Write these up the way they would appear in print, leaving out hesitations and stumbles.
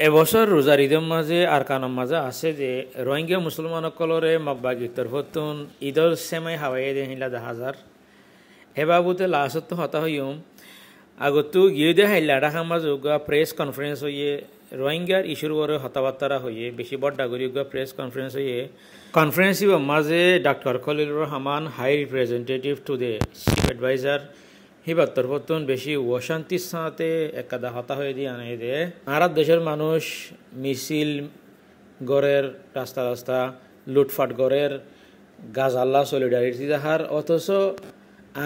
এবছর রোজার ঈদের মাঝে আরকানের মাঝে আছে যে রোহিঙ্গা মুসলমানসকলরে মগবাগির তরফতুন ঈদর সেমাই হাওয়াই দে হিলা 10,000 হেবাবুতে লাস্টত হতা হইম আগতো গিয়ে দে হাইলা ঢাকা মাঝে প্রেস কনফারেন্স হইয়ে রোহিঙ্গার ইস্যুর ওরে হতাবার্তারা হইয়ে বেশি বড় ডাগরি প্রেস কনফারেন্স হইয়ে কনফারেন্স মাঝে doctor Khalilur Rahman high representative to the chief adviser হিবার তরফতুন বেশি অশান্তির সাথে একাদা হতা হয়ে দিয়ে আনে দে আর দেশের মানুষ মিছিল গড়ের রাস্তা রাস্তা লুটফাট গড়ের গাজাল্লা সলিডারিটি দেখার অথচ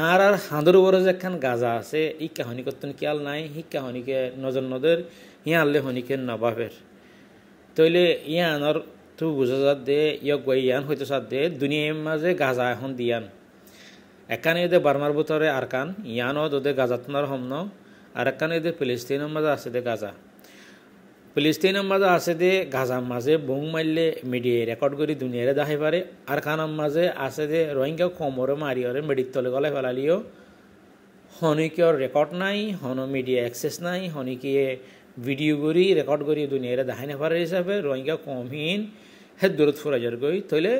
আর হাঁদুর উপরে যে একখান গাজা আছে ই কাহানি করতেন খেয়াল নাই হি কাহানিকে নজর নদের ইয়া আনলে হনিকে নবাবের তৈলে ইয়া আনার তু বুঝা যাত দে ইয়ক বাই ইয়ান হইতে সাত দে দুনিয়ার মাঝে গাজা এখন দিয়ান একানে এদের বার্মার ভিতরে আরকান ইয়ানও ওদের গাজাতনার হমন আর একানে এদের ফিলিস্তিনের মাঝে আছে দে গাজা ফিলিস্তিনের মাঝে আছে দে গাজার মাঝে বুং মারলে মিডিয়ায় রেকর্ড করি দুনিয়ারে দেখাই পারে আরকানের মাঝে আছে দে রোহিঙ্গা কমরে মারিয়রে মেডির তলে গলায় ফেলালিও হনিকের রেকর্ড নাই হন মিডিয়া অ্যাক্সেস নাই হনিকে ভিডিও করি রেকর্ড করি দুনিয়ারে দেখাই না পারে হিসাবে রোহিঙ্গা কমহীন হে দূরত ফুরাজার গই তৈলে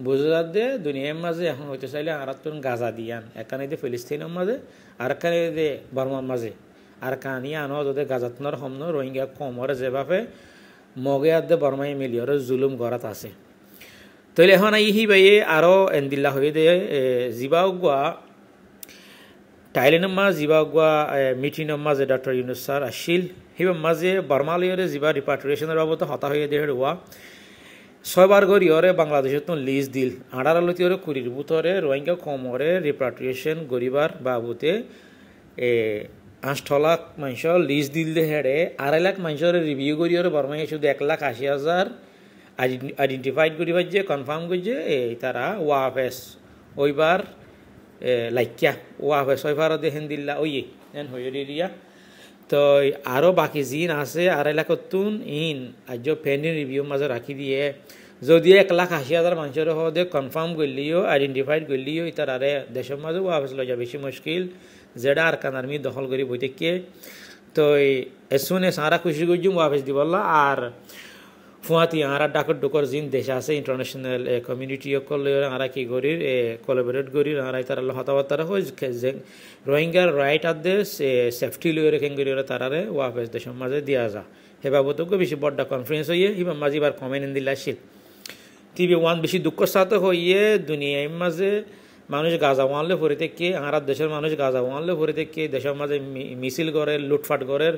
বুঝা যাত দে দুনিয়ার মাঝে এখন হইতে চাইলে আর গাজা দিয়ান একানে দে ফিলিস্তিনের মাঝে আর একানে দে বর্মার মাঝে আর কানি আনো ওদের গাজাতনার হমন রোহিঙ্গা কমরে যেভাবে মগে আর দে বর্মাই মিলিয়র জুলুম গড়াত আছে তৈলে এখন ইহি বাইয়ে আরও এন্দিল্লা হয়ে দে জিবাউগুয়া টাইলেনের মাঝ জিবাউগুয়া মিটিংয়ের মাঝে ডক্টর ইউনুস স্যার আসিল হিবার মাঝে বর্মালয়রে জিবা রিপাট্রিয়েশনের বাবদ হতা হয়ে দে হওয়া 6 বার করে ইয়রে বাংলাদেশের তো লিস্ট দিল 18 ইয়রে কুড়ির বুতরে রোহিঙ্গা কমরে রিপাট্রিয়েশন গরিবার বাবুতে 8 লাখ মানুষ লিস্ট দিল দে হেড়ে 2.5 লাখ মানুষের রিভিউ করি ওরে বর্মাই শুধু 1,80,000 আইডেন্টিফাইড করিবার যে কনফার্ম করছে তারা ওয়াফেস ওইবার লাইকা ওয়াফেস ওইবার দেখেন দিল্লা ওই এন হয়ে দিয়া তো আরও বাকি জিন আছে 2.5 লাখতুন ইন আজ পেন্ডিং রিভিউ মাঝে রাখি দিয়ে যদি 1,80,000 মানুষের হদে কনফার্ম করলিও আইডেন্টিফাইড করলিও তার আরে দেশের মাঝে ওয়াফেস লই যা বেশি মুশকিল যেটা আর কান আর্মি দখল করি বই থেকে তো এসুনে সারা খুশি করছুম ওয়াফেস দিবল্লা আর ফুয়াতি আরা ডাকর ডুকর জিন দেশ আছে ইন্টারন্যাশনাল কমিউনিটি করলে আরা কি করি কোলাবোরেট করি আরা তার হতাবার্তা হয় যে রোহিঙ্গার রাইট আর দেশ সেফটি লইয়ে রেখে করি তারারে ওয়াফেস দেশের মাঝে দিয়া যা হে বাবদকে বেশি বড় কনফারেন্স হইয়ে হিবার মাঝে এবার কমেন্ট দিলা আসিল টিভি ওয়ান বেশি দুঃখর সাথে হইয়ে দুনিয়ার মাঝে মানুষ গাজা ওয়ানলে ভরে থেকে আর দেশের মানুষ গাজা ওয়ানলে ভরে থেকে দেশের মাঝে মিছিল করে লুটফাট করে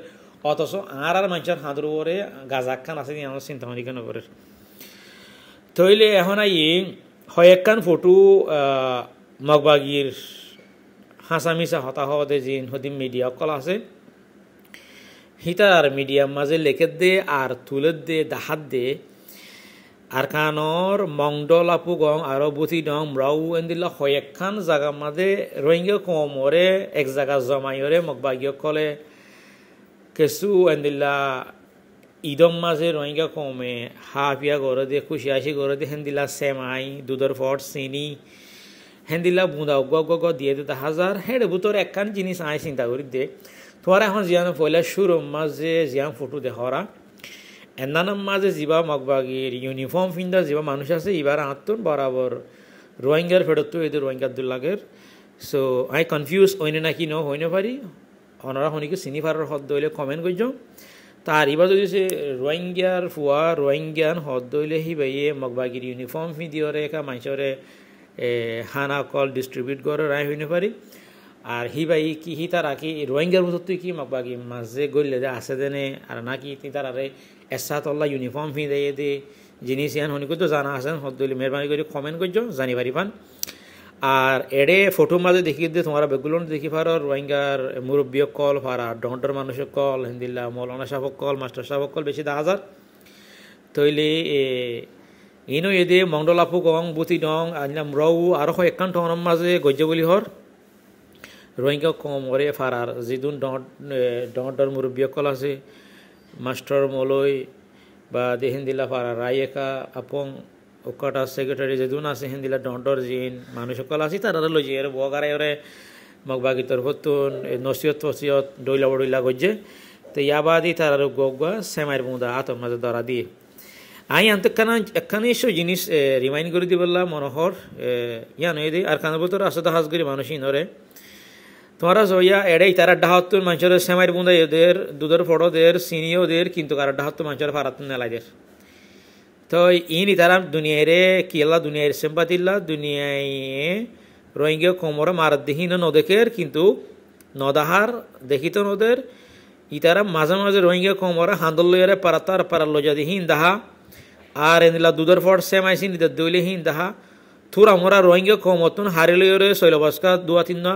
অথচ আর মানুষের হাঁদুর ওরে গাজা খান আছে আমার চিন্তা ভাবনা কেন করে তৈলে এখন হয় একখান ফটো মগবাগির হাসামিসা হতা হতে যে হদিম মিডিয়া কল আছে হিতার মিডিয়ার মাঝে লেখে দে আর তুলে দে দাহাত দে আর খানর মংডল আপু গং আরো বুথি ডং মরাউ এন্দিল্লা হয় একখান জায়গার মাঝে রোহিঙ্গা কমরে এক জায়গা জমাইরে মগবাগিয় কলে কেসু এন্দিল্লা ঈদম মাঝে রোহিঙ্গা কমে হাফিয়া গড়ে দিয়ে খুশি আসি গড়ে দিয়ে হেন্দিল্লা সেমাই দুধর ফট চিনি হেন্দিল্লা বুঁদা গ দিয়ে দিতে 1000 হেড বুতর একখান জিনিস আয় চিন্তা করি দে তোমার এখন জিয়ান পয়লা সুর মাঝে জিয়ান ফটো দেখরা এনানার মাঝে যা মগবাগির ইউনিফর্ম পিন্ধা যা মানুষ আছে এবার আঁতুন বরাবর রোহিঙ্গার ফেরত এদের রোহিঙ্গাদুল্লাগের সো আই কনফিউজ হইনে নাকি ন হইনে পারি ওনারা হনিকে চিনি পারার হদ দইলে কমেন্ট করছ তার এবার যদি সে রোহিঙ্গার ফুয়া রোহিঙ্গান হদ দইলে হি বাইয়ে মগবাগির ইউনিফর্ম পিন্ধিওরে একা মানুষরে হানা কল ডিস্ট্রিবিউট করে রায় হইনে পারি আর হি বাই কি হি তারা কি রোহিঙ্গার ভিতর তুই কি মগবাগি মাঝে গড়লে যে আছে দেনে আর নাকি তুই তার আরে এসাতল্লা ইউনিফর্ম পিঁধে দে জিনিস ইয়ান হনিকে তো জানা আছেন হদ দইলে মেহরবানি করে কমেন্ট করছো জানি পারি পান আর এডে ফটো মাঝে দেখি দিয়ে তোমরা বেগুলো দেখি পারো রোহিঙ্গার মুরব্বী কল ফারা ডন্টর মানুষের কল হিন্দিল্লা মৌলানা সাহক কল মাস্টার সাহক কল বেশি 10,000 তৈলে ইনো এদে মংডলাপু গং বুতি ডং আনলাম রৌ আরো একখান টনের মাঝে গজ্য বলি হর রোহিঙ্গা কম ওরে ফারার যেদুন ডর মুরব্বী কল আছে মাস্টার মলই বা দেহেন দিলা ফারা রায়েকা আপং ওকাটা সেক্রেটারি যেদুন আছে হেন্দিলা ডর জিন মানুষ সকল আছে তারা লই যে বগারে ওরে মগবাগি তরফতুন নসিয়ত ফসিয়ত ডইলা বড়ইলা গজ্জে তো ইয়াবাদি তার গোগা সেমাইর বুঁদা আতর মাঝে ধরা দিয়ে আই আনতে একখানে এসব জিনিস রিমাইন্ড করে দিয়ে বললাম মনোহর ইয়া নয় দে আর কানের ভিতরে আসতে হাজ করি মানুষই নরে তোমরা জয়া এড়াই তারা ডাহাত্তর মানুষের সেমাইর বুঁদা এদের দুধের ফটো দের চিনিও দের কিন্তু কারো ডাহাত্তর মানুষের ফারাত নেলাই দের তো ইনি তারা দুনিয়ারে কিলা দুনিয়ার সেম্পাতিল্লা দুনিয়ায় রোহিঙ্গা কোমরে মারাত দেখি নদেখের কিন্তু নদাহার দেখিত নদের ইতারা মাঝে মাঝে রোহিঙ্গা কোমরে হান্দল লইয়ারে পারাতার পারার লজা দিহিন দাহা আর এনিলা দুধের ফট সেমাইছি নিদের দইলে হিন দাহা থুর আমরা রোহিঙ্গা কোমতুন হারি লইয়ারে শৈলবাসকা দুয়া তিন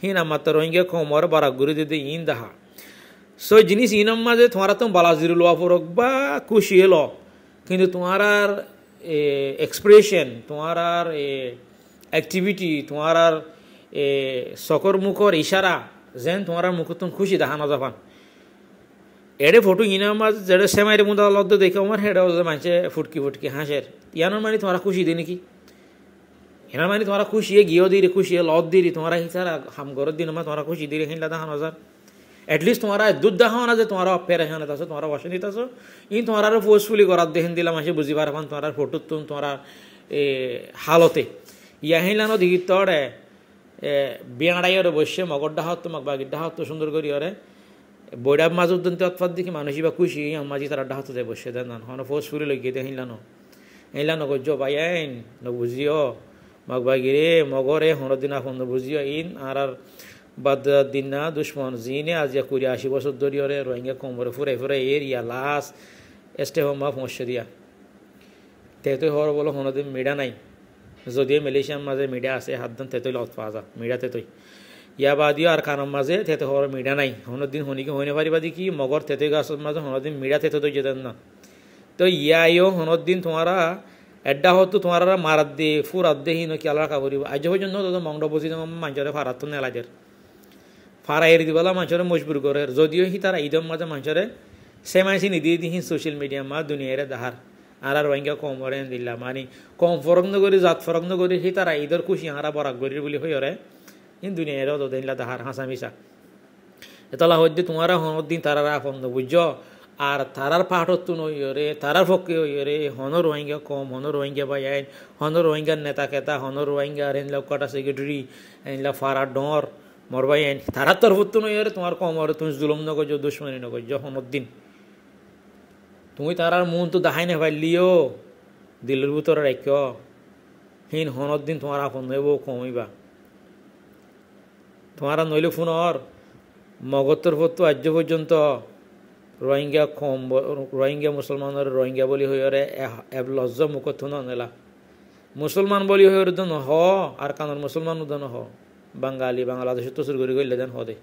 হিন আমার তো রোহিঙ্গা কোমরে বারাক গুরি দিতে ইন দাহা সো জিনিস ইনম মাঝে তোমারা তো বালাজির লোয়া ফরক বা খুশি এলো কিন্তু তোমার আর এক্সপ্রেশন তোমার আর অ্যাক্টিভিটি তোমার আর সকর মুখর ইশারা যেন তোমার মুখতুন খুশি দেখা না যাবান এড়ে ফটো ইনার মাঝ যেটা সেমাইরে মুদা লদ্দ দেখে আমার হেডা মানুষে ফুটকি ফুটকি হাসের ইয়ানোর মানে তোমার খুশি দিই নাকি এনার মানে তোমার খুশি গিয়েও দিই খুশি লদ দিই তোমার হিসারা হাম ঘরের দিন আমার তোমার খুশি দিই হিনলা দেখা নজার এটলিস্ট তোমার দুধ দেখাও না যে তোমার পেরেশান আছো তোমার বসে নিতে আসো ইন তোমার আরো ফোর্সফুলি করার দেখেন দিলাম আসে বুঝি পারবান তোমার ফটো তুন তোমার হালতে ইয়া হিনলানো দেখি তড়ে বিয়াড়াইয়ের বসে মগর ডাহাত তোমাক বাগির ডাহাত সুন্দর করি ওরে বইডা মাঝ উদ্যন্তে অৎপাত দেখি মানুষই বা খুশি মাঝি তারা ডাহাত যায় বসে দেন না হন ফোর্সফুলি লইয়ে দিয়ে হিনলানো গজ্য বাই আইন ন বুঝিও মগ বাগিরে মগরে হন দিন এখন বুঝিও ইন আর বাদ দিন না দুশ্মন জিনে আজ 80 বছর ধরে রোহিঙ্গা কোমরে ফুরে ফুরে এর ইয়া লাশ এস্টে হোমা পৌঁছে দিয়া তেতো হর বলো হনদিন মিডা নাই যদিও মালয়েশিয়ার মাঝে মিডিয়া আছে হাত দিন তেতই লত পাওয়া যা মিডিয়া তেতই ইয়া বাদিও আর কারণ মাঝে তেতো হর মিডা নাই হনদিন হনিকে হইনে পারিবা দেখি মগর তেতই গাছের মাঝে হনদিন মিডিয়া তেতো তো যেতেন না তো ইয়াইও হনদিন তোমারা এড্ডা হতো তোমার মারাত দিয়ে ফুরাত দিয়ে হিনো কি আল্লাহ কাবরিব আজ পর্যন্ত তো মংড বসি মানুষের ফারাত তো নেলাদের ফারা এর দিবেলা মানুষের মজবুর করে যদিও হি তারা ঈদম মাঝে মানুষের সেমাইসি নিদিয়ে দিহি সোশ্যাল মিডিয়া মা দুনিয়ারে দাহার আর রোহিঙ্গা কম করে দিল্লা মানে কম ফরক নগরী জাত ফরক নগরী হি তারা ঈদের খুশি হারা বরাক গরির বলি হয়ে রে ইন দুনিয়ারেও তো দিল্লা দাহার হাসা মিশা এতলা হইতে তোমারা হনদিন তারা আপন বুঝছ আর তারার পাঠত নইরে তারার পক্ষে হইরে হন রোহিঙ্গা কম হন রোহিঙ্গা বাই আইন হন রোহিঙ্গার নেতা কেতা হন রোহিঙ্গা এনলা কটা সেক্রেটারি এনলা ফারা ডর মরবাই আইন তারার তরফত নইরে তোমার কম হরে তুমি জুলুম নগর দুশ্মনী নগর হনদিন তুমি তারার মন তো দেখাই না পারলিও দিলের ভিতরে রাখ হিন হনত দিন তোমার আপন হইব কমইবা তোমার নইলে ফোনর মগতর পত্র আজ পর্যন্ত রোহিঙ্গা কম রোহিঙ্গা মুসলমানের রোহিঙ্গা বলি হইরে লজ্জ মুখত নেলা মুসলমান বলি হইরে তো নহ আর কানের মুসলমান উদন হ বাঙালি বাংলাদেশ তো শুরু করে গেলে দেন হদে